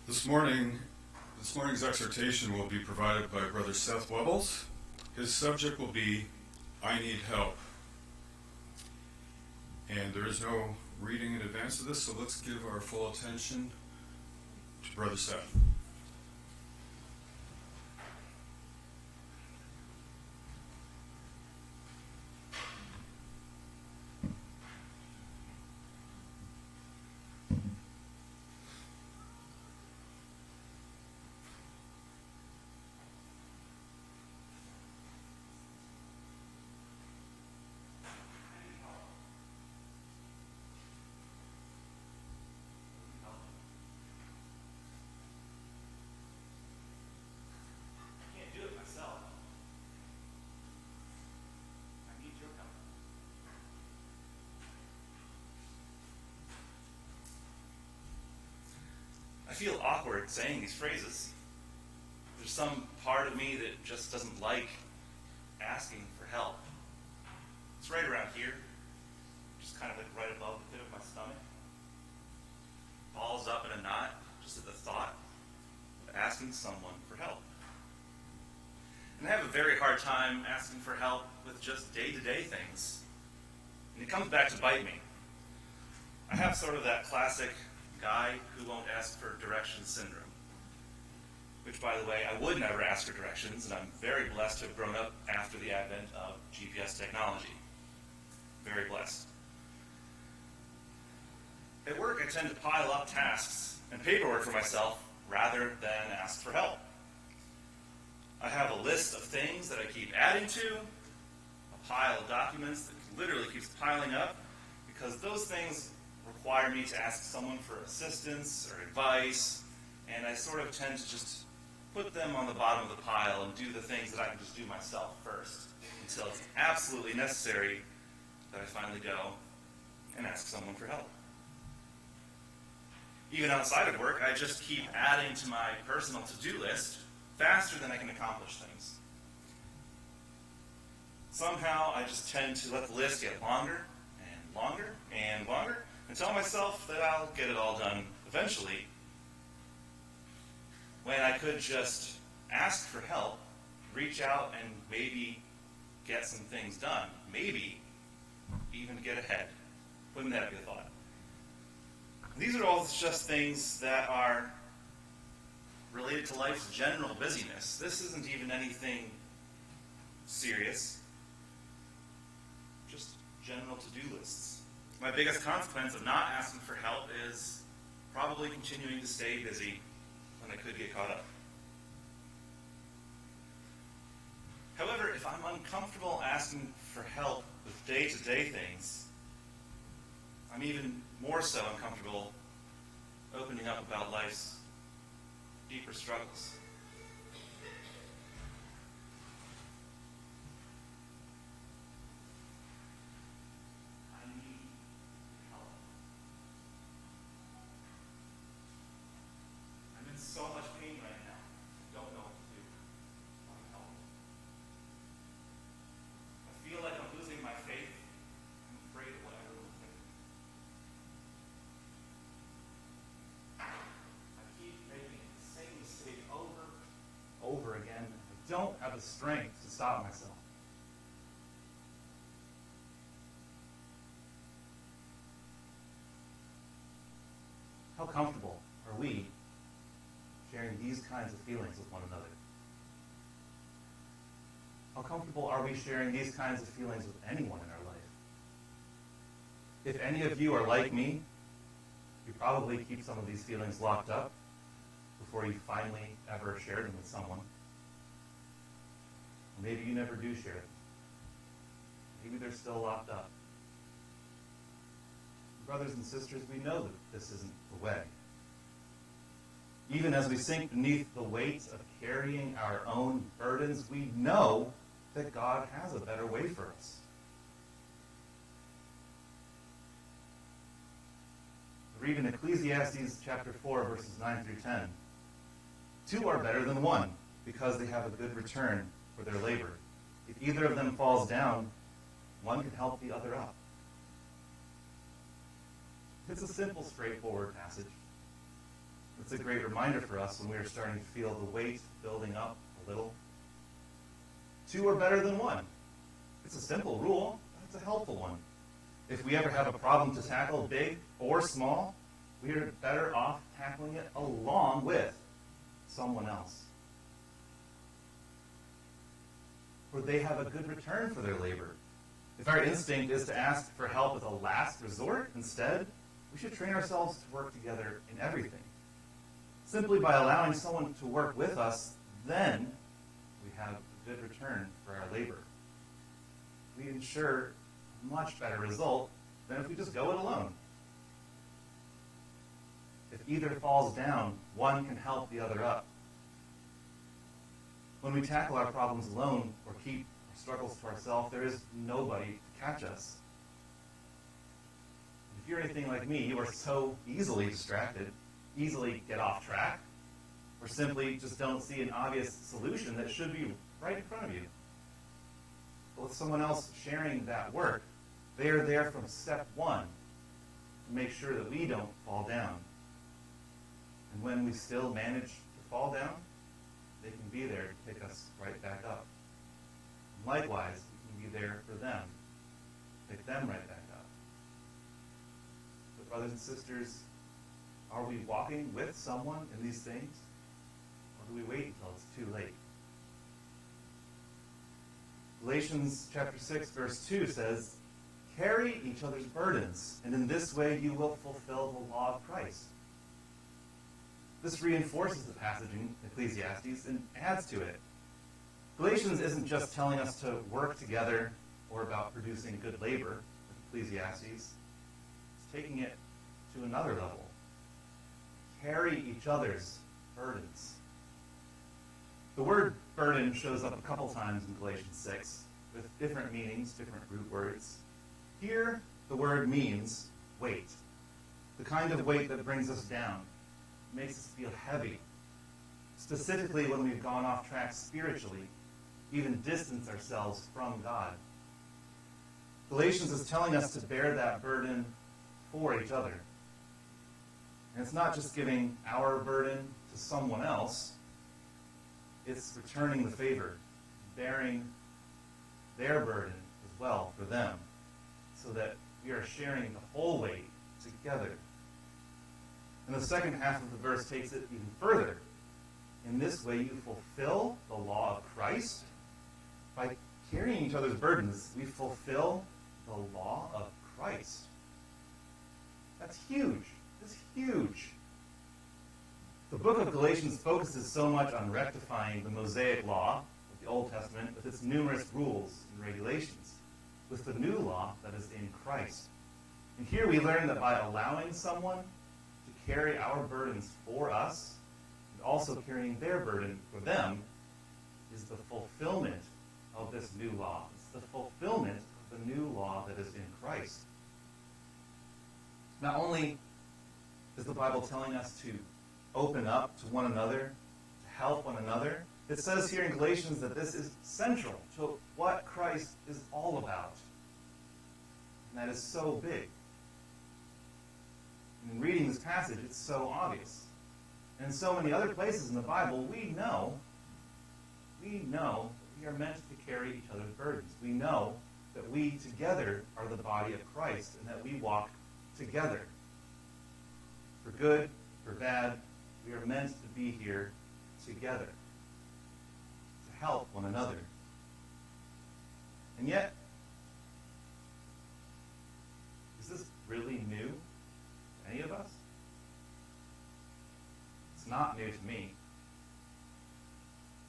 This morning's exhortation will be provided by Brother Seth. His subject will be, I need help. And there is no reading in advance of this, so let's give our full attention to Brother Seth. I feel awkward saying these phrases. There's some part of me that just doesn't like asking for help. It's right around here, just kind of like right above the pit of my stomach. Balls up in a knot, just at the thought of asking someone for help. And I have a very hard time asking for help with just day-to-day things. And it comes back to bite me. I have sort of that classic guy who won't ask for directions syndrome. Which, by the way, I would never ask for directions, and I'm very blessed to have grown up after the advent of GPS technology. Very blessed. At work, I tend to pile up tasks and paperwork for myself rather than ask for help. I have a list of things that I keep adding to, a pile of documents that literally keeps piling up, because those things require me to ask someone for assistance or advice, and I sort of tend to just put them on the bottom of the pile and do the things that I can just do myself first, until it's absolutely necessary that I finally go and ask someone for help. Even outside of work, I just keep adding to my personal to-do list faster than I can accomplish things. Somehow, I just tend to let the list get longer and longer and longer, and tell myself that I'll get it all done eventually, when I could just ask for help, reach out, and maybe get some things done. Maybe even get ahead. Wouldn't that be a thought? These are all just things that are related to life's general busyness. This isn't even anything serious. Just general to-do lists. My biggest consequence of not asking for help is probably continuing to stay busy when I could get caught up. However, if I'm uncomfortable asking for help with day-to-day things, I'm even more so uncomfortable opening up about life's deeper struggles. So much pain right now. Don't know what to do. Help me. I feel like I'm losing my faith. I'm afraid of what everyone will think. I keep making the same mistake over again. I don't have the strength to stop myself. How comfortable are we sharing these kinds of feelings with one another? How comfortable are we sharing these kinds of feelings with anyone in our life? If any of you are like me, you probably keep some of these feelings locked up before you finally ever share them with someone. Or maybe you never do share them. Maybe they're still locked up. Brothers and sisters, we know that this isn't the way. Even as we sink beneath the weight of carrying our own burdens, we know that God has a better way for us. Read in Ecclesiastes chapter 4, verses 9 through 10. Two are better than one, because they have a good return for their labor. If either of them falls down, one can help the other up. It's a simple, straightforward passage. It's a great reminder for us when we are starting to feel the weight building up a little. Two are better than one. It's a simple rule, but it's a helpful one. If we ever have a problem to tackle, big or small, we are better off tackling it along with someone else. For they have a good return for their labor. If our instinct is to ask for help as a last resort, instead, we should train ourselves to work together in everything. Simply by allowing someone to work with us, then we have a good return for our labor. We ensure a much better result than if we just go it alone. If either falls down, one can help the other up. When we tackle our problems alone or keep our struggles to ourselves, there is nobody to catch us. If you're anything like me, you are so easily distracted, easily get off track, or simply just don't see an obvious solution that should be right in front of you. But with someone else sharing that work, they are there from step one to make sure that we don't fall down. And when we still manage to fall down, they can be there to pick us right back up. And likewise, we can be there for them, pick them right back up. But brothers and sisters, are we walking with someone in these things? Or do we wait until it's too late? Galatians chapter 6, verse 2 says, "Carry each other's burdens, and in this way you will fulfill the law of Christ." This reinforces the passage in Ecclesiastes and adds to it. Galatians isn't just telling us to work together or about producing good labor with Ecclesiastes. It's taking it to another level. Carry each other's burdens. The word burden shows up a couple times in Galatians 6 with different meanings, different root words. Here, the word means weight. The kind of weight that brings us down, makes us feel heavy. Specifically when we've gone off track spiritually, even distance ourselves from God. Galatians is telling us to bear that burden for each other. And it's not just giving our burden to someone else, it's returning the favor, bearing their burden as well for them, so that we are sharing the whole weight together. And the second half of the verse takes it even further. In this way you fulfill the law of Christ. By carrying each other's burdens, we fulfill the law of Christ. That's huge. That's huge. The book of Galatians focuses so much on rectifying the Mosaic law of the Old Testament with its numerous rules and regulations, with the new law that is in Christ. And here we learn that by allowing someone to carry our burdens for us, and also carrying their burden for them, is the fulfillment of this new law. It's the fulfillment of the new law that is in Christ. Not only is the Bible telling us to open up to one another, to help one another, it says here in Galatians that this is central to what Christ is all about. And that is so big. In reading this passage, it's so obvious. And in so many other places in the Bible, we know that we are meant to carry each other's burdens. We know that we together are the body of Christ and that we walk together. For good, for bad, we are meant to be here together, to help one another. And yet, is this really new to any of us? It's not new to me.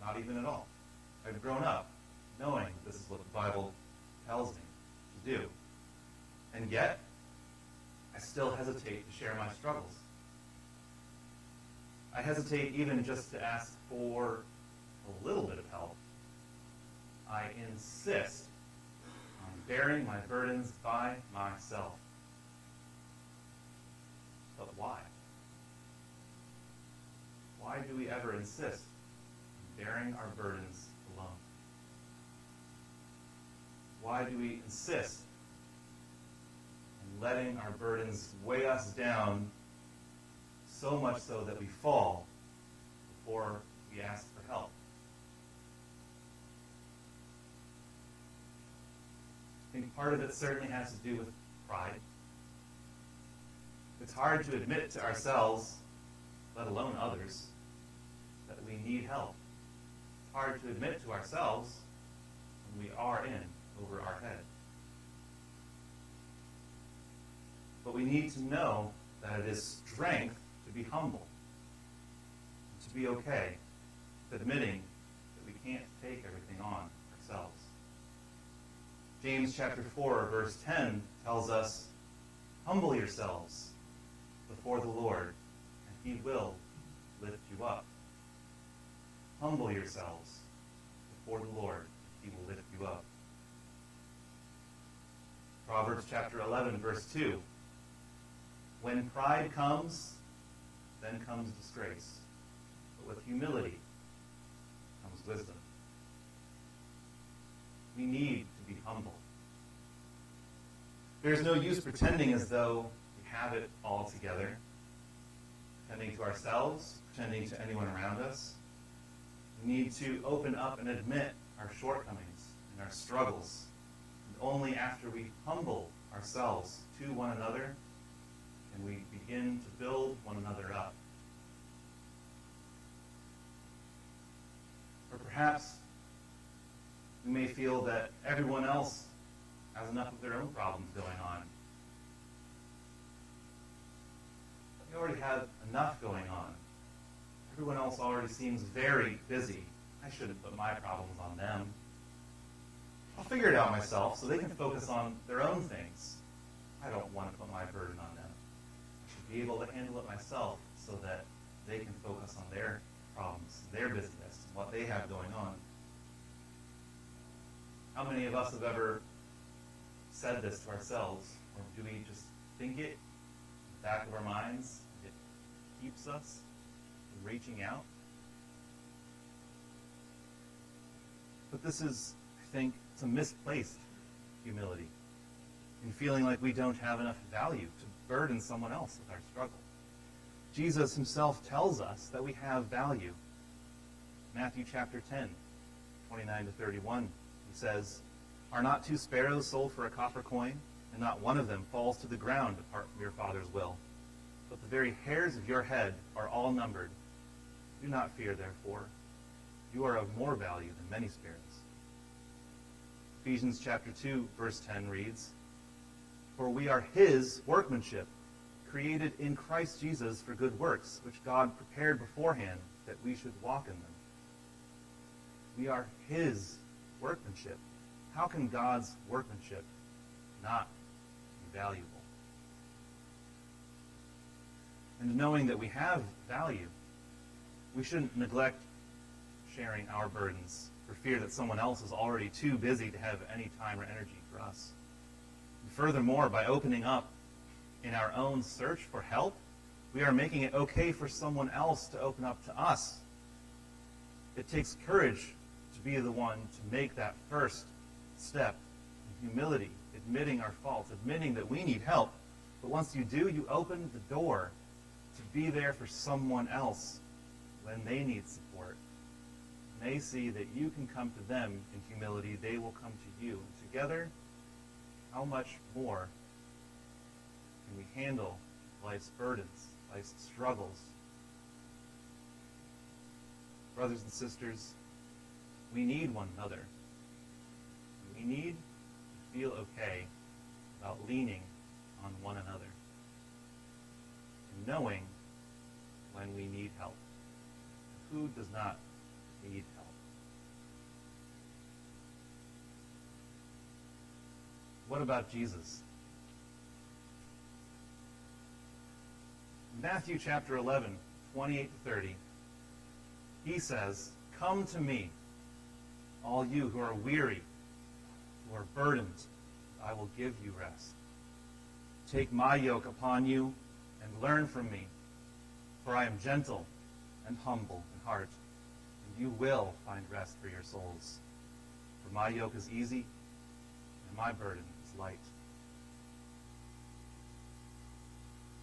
Not even at all. I've grown up knowing that this is what the Bible tells me to do. And yet, I still hesitate to share my struggles. I hesitate even just to ask for a little bit of help. I insist on bearing my burdens by myself. But why? Why do we ever insist on bearing our burdens alone? Why do we insist on letting our burdens weigh us down so much so that we fall before we ask for help. I think part of it certainly has to do with pride. It's hard to admit to ourselves, let alone others, that we need help. It's hard to admit to ourselves when we are in over our head. But we need to know that it is strength to be humble, to be okay with admitting that we can't take everything on ourselves. James chapter 4, verse 10 tells us, "Humble yourselves before the Lord, and he will lift you up." Humble yourselves before the Lord, he will lift you up. Proverbs chapter 11, verse 2. "When pride comes, then comes disgrace, but with humility comes wisdom." We need to be humble. There's no use pretending as though we have it all together, pretending to ourselves, pretending to anyone around us. We need to open up and admit our shortcomings and our struggles. And only after we humble ourselves to one another can we begin to build one another up. Or perhaps we may feel that everyone else has enough of their own problems going on. We already have enough going on. Everyone else already seems very busy. I shouldn't put my problems on them. I'll figure it out myself so they can focus on their own things. I don't want to put my burden on them. I should be able to handle it myself so that they can focus on their problems, their busyness, and what they have going on. How many of us have ever said this to ourselves, or do we just think it in the back of our minds? It keeps us from reaching out. But this is, I think, it's a misplaced humility in feeling like we don't have enough value to burden someone else with our struggle. Jesus himself tells us that we have value. Matthew chapter 10, 29 to 31, he says, "Are not 2 sparrows sold for a copper coin, and not one of them falls to the ground apart from your Father's will? But the very hairs of your head are all numbered. Do not fear, therefore. You are of more value than many sparrows." Ephesians chapter 2, verse 10 reads, "For we are his workmanship, created in Christ Jesus for good works, which God prepared beforehand that we should walk in them." We are his workmanship. How can God's workmanship not be valuable? And knowing that we have value, we shouldn't neglect sharing our burdens for fear that someone else is already too busy to have any time or energy for us. And furthermore, by opening up in our own search for help, we are making it okay for someone else to open up to us. It takes courage to be the one to make that first step in humility, admitting our faults, admitting that we need help. But once you do, you open the door to be there for someone else when they need support. When they see that you can come to them in humility, they will come to you. And together, how much more can we handle life's burdens, life's struggles? Brothers and sisters, we need one another. We need to feel okay about leaning on one another and knowing when we need help. Who does not need help? What about Jesus? In Matthew chapter 11, 28 to 30, he says, "Come to me, all you who are weary, who are burdened, and I will give you rest. Take my yoke upon you and learn from me, for I am gentle and humble in heart, and you will find rest for your souls. For my yoke is easy, and my burden is light."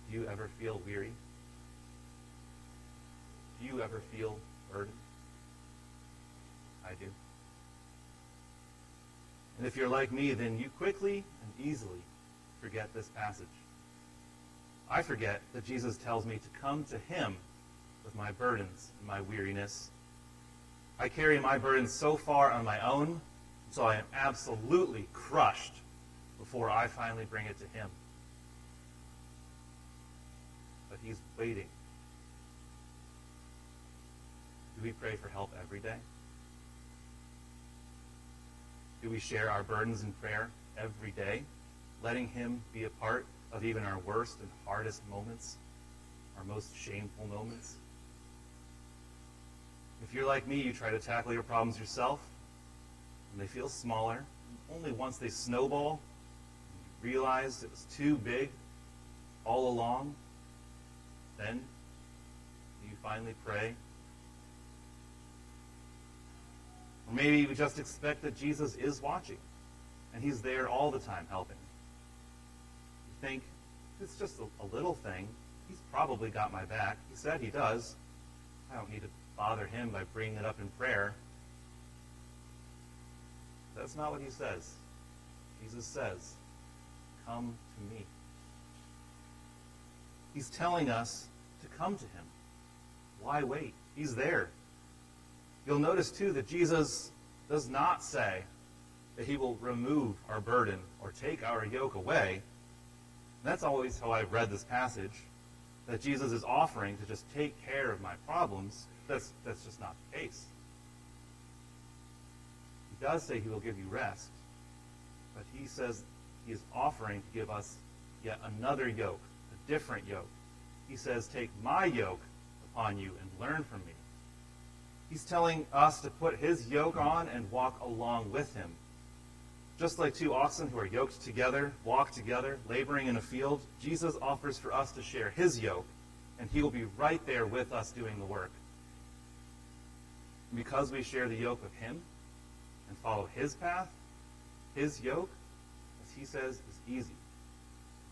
Do you ever feel weary? Do you ever feel burdened? I do. And if you're like me, then you quickly and easily forget this passage. I forget that Jesus tells me to come to him with my burdens and my weariness. I carry my burdens so far on my own until I am absolutely crushed before I finally bring it to him. But he's waiting. Do we pray for help every day? Do we share our burdens in prayer every day, letting him be a part of even our worst and hardest moments, our most shameful moments? If you're like me, you try to tackle your problems yourself, and they feel smaller. Only once they snowball, and you realize it was too big all along, then do you finally pray? Or maybe we just expect that Jesus is watching, and he's there all the time helping. You think, it's just a little thing. He's probably got my back. He said he does. I don't need to bother him by bringing it up in prayer. That's not what he says. Jesus says, come to me. He's telling us to come to him. Why wait? He's there. You'll notice, too, that Jesus does not say that he will remove our burden or take our yoke away. That's always how I've read this passage, that Jesus is offering to just take care of my problems. That's just not the case. He does say he will give you rest, but he says he is offering to give us yet another yoke, a different yoke. He says, take my yoke upon you and learn from me. He's telling us to put his yoke on and walk along with him. Just like two oxen who are yoked together, walk together, laboring in a field, Jesus offers for us to share his yoke, and he will be right there with us doing the work. And because we share the yoke with him and follow his path, his yoke, as he says, is easy.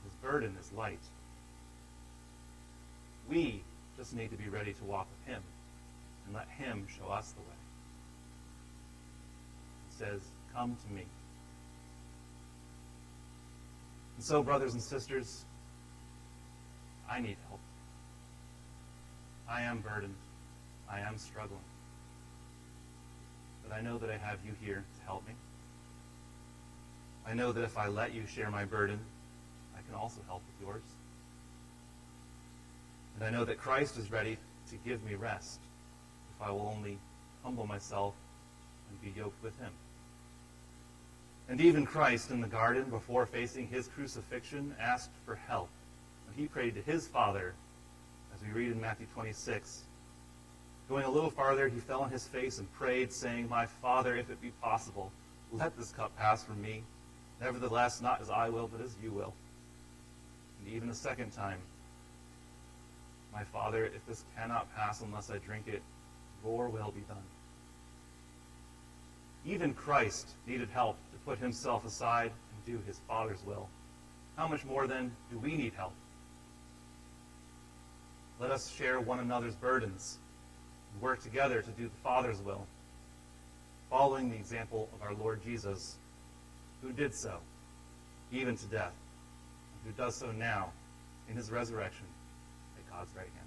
His burden is light. We just need to be ready to walk with him and let him show us the way. He says, come to me. And so, brothers and sisters, I need help. I am burdened. I am struggling. But I know that I have you here to help me. I know that if I let you share my burden, I can also help with yours. And I know that Christ is ready to give me rest if I will only humble myself and be yoked with him. And even Christ in the garden, before facing his crucifixion, asked for help. When he prayed to his Father, as we read in Matthew 26, going a little farther, he fell on his face and prayed, saying, my Father, if it be possible, let this cup pass from me. Nevertheless, not as I will, but as you will. And even a second time, my Father, if this cannot pass unless I drink it, your will be done. Even Christ needed help to put himself aside and do his Father's will. How much more then do we need help? Let us share one another's burdens and work together to do the Father's will, following the example of our Lord Jesus, who did so, even to death, and who does so now in his resurrection at God's right hand.